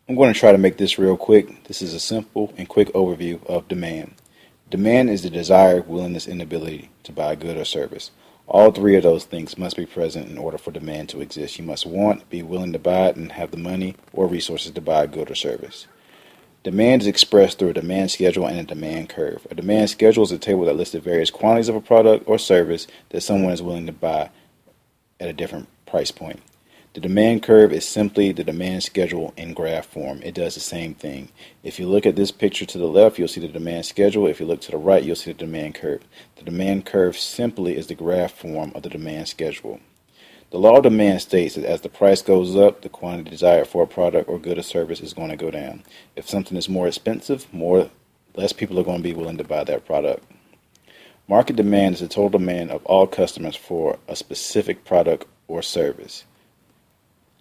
I'm going to try to make this real quick. This is a simple and quick overview of demand. Demand is the desire, willingness, and ability to buy a good or service. All three of those things must be present in order for demand to exist. You must want, be willing to buy it, and have the money or resources to buy a good or service. Demand is expressed through a demand schedule and a demand curve. A demand schedule is a table that lists the various quantities of a product or service that someone is willing to buy at a different price point. The demand curve is simply the demand schedule in graph form. It does the same thing. If you look at this picture to the left, you'll see the demand schedule. If you look to the right, you'll see the demand curve. The demand curve simply is the graph form of the demand schedule. The law of demand states that as the price goes up, the quantity desired for a product or good or service is going to go down. If something is more expensive, less people are going to be willing to buy that product. Market demand is the total demand of all customers for a specific product or service.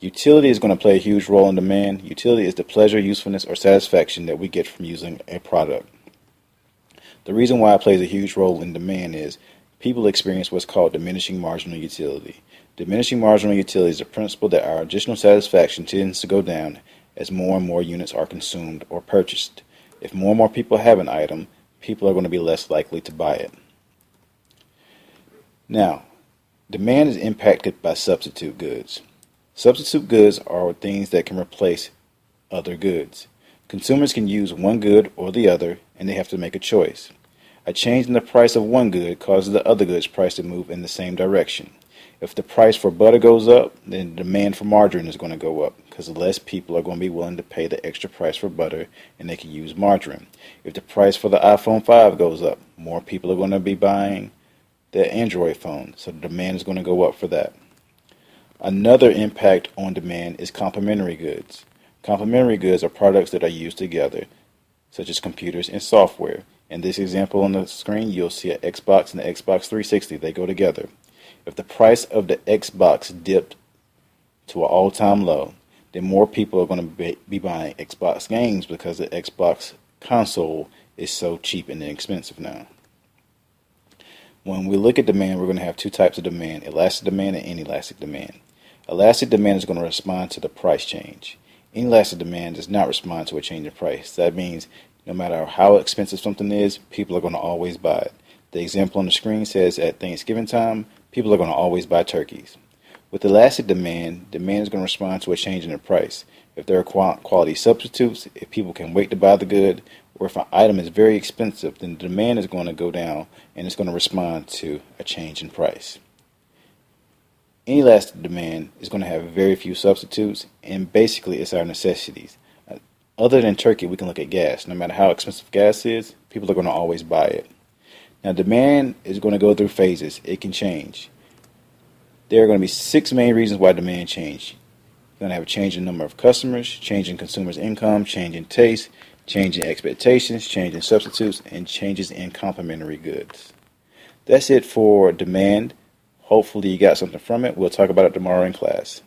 Utility is going to play a huge role in demand. Utility is the pleasure, usefulness, or satisfaction that we get from using a product. The reason why it plays a huge role in demand is people experience what's called diminishing marginal utility. Diminishing marginal utility is the principle that our additional satisfaction tends to go down as more and more units are consumed or purchased. If more and more people have an item, people are going to be less likely to buy it. Now, demand is impacted by substitute goods. Substitute goods are things that can replace other goods. Consumers can use one good or the other, and they have to make a choice. A change in the price of one good causes the other good's price to move in the same direction. If the price for butter goes up, then the demand for margarine is going to go up because less people are going to be willing to pay the extra price for butter and they can use margarine. If the price for the iPhone 5 goes up, more people are going to be buying the Android phone, so the demand is going to go up for that. Another impact on demand is complementary goods. Complementary goods are products that are used together, such as computers and software. In this example on the screen, you'll see an Xbox and the Xbox 360. They go together. If the price of the Xbox dipped to an all-time low, then more people are going to be buying Xbox games because the Xbox console is so cheap and inexpensive now. When we look at demand, we're going to have two types of demand, elastic demand and inelastic demand. Elastic demand is going to respond to the price change. Inelastic demand does not respond to a change in price. That means no matter how expensive something is, people are going to always buy it. The example on the screen says at Thanksgiving time, people are going to always buy turkeys. With elastic demand, demand is going to respond to a change in the price. If there are quality substitutes, if people can wait to buy the good, or if an item is very expensive, then the demand is going to go down and it's going to respond to a change in price. Inelastic demand is going to have very few substitutes, and basically it's our necessities. Other than turkey, we can look at gas. No matter how expensive gas is, people are going to always buy it. Now, demand is going to go through phases. It can change. There are going to be 6 main reasons why demand change. You're going to have a change in number of customers, change in consumers' income, change in taste, change in expectations, change in substitutes, and changes in complementary goods. That's it for demand. Hopefully you got something from it. We'll talk about it tomorrow in class.